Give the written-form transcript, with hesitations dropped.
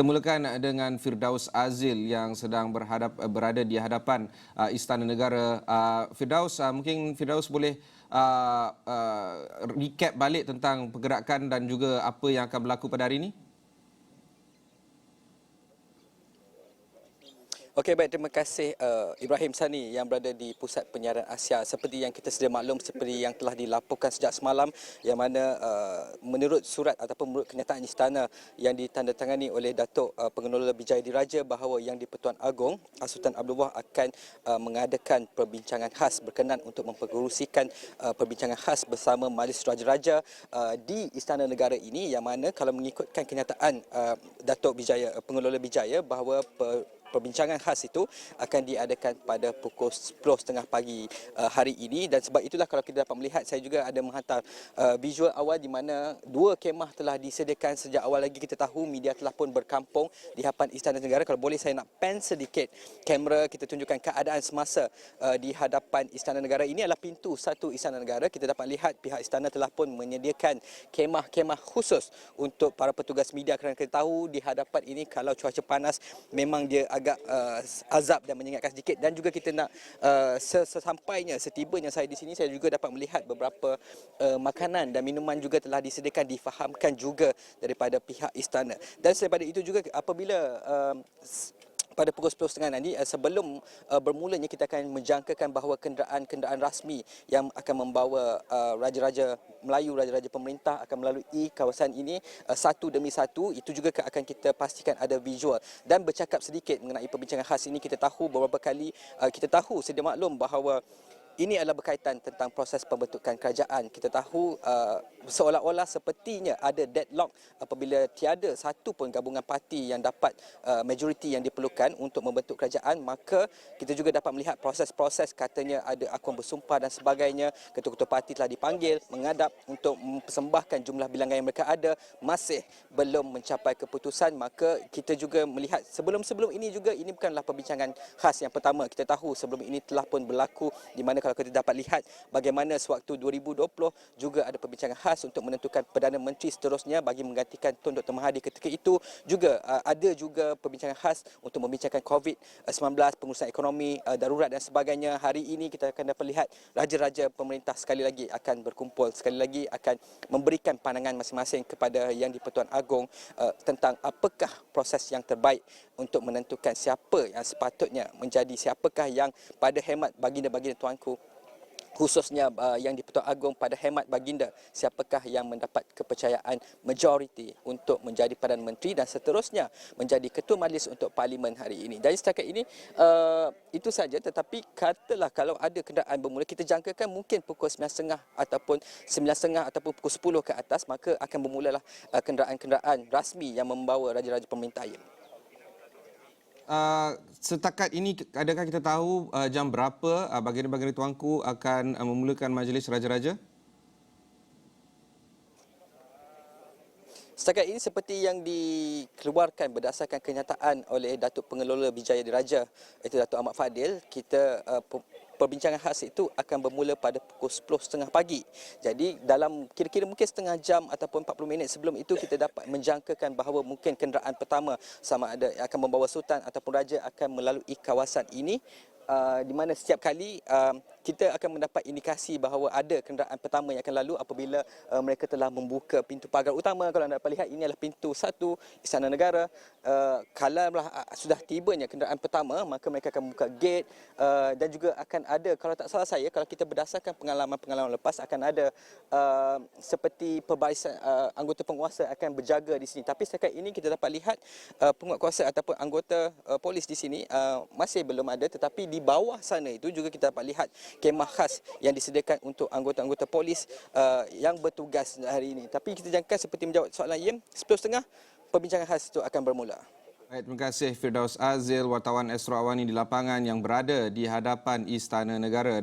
Kita mulakan dengan Firdaus Azil yang sedang berada di hadapan Istana Negara. Firdaus, mungkin Firdaus boleh recap balik tentang pergerakan dan juga apa yang akan berlaku pada hari ini? Okey, baik, terima kasih Ibrahim Sani yang berada di Pusat Penyiaran Asia. Seperti yang kita sedia maklum, seperti yang telah dilaporkan sejak semalam, yang mana menurut surat ataupun menurut kenyataan istana yang ditandatangani oleh Datuk Pengelola Bijaya Diraja, bahawa Yang di-Pertuan Agong Sultan Abdullah akan mengadakan perbincangan khas berkenan untuk mempengerusikan perbincangan khas bersama Majlis Raja-Raja di Istana Negara ini, yang mana kalau mengikutkan kenyataan Datuk Pengelola Bijaya, bahawa perbincangan khas itu akan diadakan pada pukul 10.30 pagi hari ini. Dan sebab itulah kalau kita dapat melihat, saya juga ada menghantar visual awal di mana dua kemah telah disediakan sejak awal lagi. Kita tahu media telah pun berkampung di hadapan Istana Negara. Kalau boleh saya nak pan sedikit kamera, kita tunjukkan keadaan semasa di hadapan Istana Negara. Ini adalah pintu satu Istana Negara. Kita dapat lihat pihak istana telah pun menyediakan kemah-kemah khusus untuk para petugas media, kerana kita tahu di hadapan ini kalau cuaca panas memang dia agak azab dan menyengatkan sedikit. Dan juga kita nak setibanya saya di sini, saya juga dapat melihat beberapa makanan dan minuman juga telah disediakan, difahamkan juga daripada pihak istana. Dan daripada itu juga, apabila pada pukul 10.30 nanti, sebelum bermulanya, kita akan menjangkakan bahawa kenderaan-kenderaan rasmi yang akan membawa Raja-Raja Melayu, Raja-Raja Pemerintah akan melalui kawasan ini satu demi satu. Itu juga akan kita pastikan ada visual. Dan bercakap sedikit mengenai perbincangan khas ini, kita tahu beberapa kali, kita tahu sedia maklum bahawa ini adalah berkaitan tentang proses pembentukan kerajaan. Kita tahu seolah-olah sepertinya ada deadlock apabila tiada satu pun gabungan parti yang dapat majoriti yang diperlukan untuk membentuk kerajaan. Maka kita juga dapat melihat proses-proses, katanya ada akuan bersumpah dan sebagainya. Ketua-ketua parti telah dipanggil menghadap untuk mempersembahkan jumlah bilangan yang mereka ada, masih belum mencapai keputusan. Maka kita juga melihat sebelum ini juga, ini bukanlah perbincangan khas yang pertama. Kita tahu sebelum ini telah pun berlaku, di mana kalau kita dapat lihat bagaimana sewaktu 2020 juga ada perbincangan khas untuk menentukan Perdana Menteri seterusnya bagi menggantikan Tun Dr. Mahathir ketika itu. Juga ada juga perbincangan khas untuk membincangkan COVID-19, pengurusan ekonomi darurat dan sebagainya. Hari ini kita akan dapat lihat Raja-Raja Pemerintah sekali lagi akan berkumpul, sekali lagi akan memberikan pandangan masing-masing kepada Yang di-Pertuan Agong tentang apakah proses yang terbaik untuk menentukan siapa yang sepatutnya menjadi, siapakah yang pada hemat baginda-baginda tuanku, khususnya Yang di-Pertuan Agong, pada hemat baginda, siapakah yang mendapat kepercayaan majoriti untuk menjadi Perdana Menteri dan seterusnya menjadi Ketua Majlis untuk Parlimen hari ini. Jadi setakat ini itu saja. Tetapi katalah kalau ada kenderaan bermula, kita jangkakan mungkin pukul 9.30 ataupun 9.30 ataupun pukul 10 ke atas, maka akan bermulalah kenderaan-kenderaan rasmi yang membawa Raja-Raja Pemerintah. Setakat ini, adakah kita tahu jam berapa baginda-baginda tuanku akan memulakan majlis Raja-Raja? Setakat ini seperti yang dikeluarkan berdasarkan kenyataan oleh Datuk Pengelola Bijaya Diraja, iaitu Datuk Ahmad Fadil, kita perbincangan khas itu akan bermula pada pukul 10.30 pagi. Jadi dalam kira-kira mungkin setengah jam ataupun 40 minit sebelum itu, kita dapat menjangkakan bahawa mungkin kenderaan pertama sama ada akan membawa Sultan ataupun Raja akan melalui kawasan ini. Di mana setiap kali kita akan mendapat indikasi bahawa ada kenderaan pertama yang akan lalu apabila mereka telah membuka pintu pagar utama. Kalau anda dapat lihat, ini adalah pintu satu Istana Negara. Kalau sudah tibanya kenderaan pertama, maka mereka akan membuka gate, dan juga akan ada, kalau tak salah saya, kalau kita berdasarkan pengalaman-pengalaman lepas, akan ada seperti perbarisan anggota penguasa akan berjaga di sini. Tapi setakat ini kita dapat lihat penguatkuasa ataupun anggota polis di sini masih belum ada. Tetapi di bawah sana itu juga kita dapat lihat kemah khas yang disediakan untuk anggota-anggota polis yang bertugas hari ini. Tapi kita jangka seperti menjawab soalan Yem, 10.30 perbincangan khas itu akan bermula. Baik, terima kasih Firdaus Azil, wartawan Astro Awani di lapangan yang berada di hadapan Istana Negara.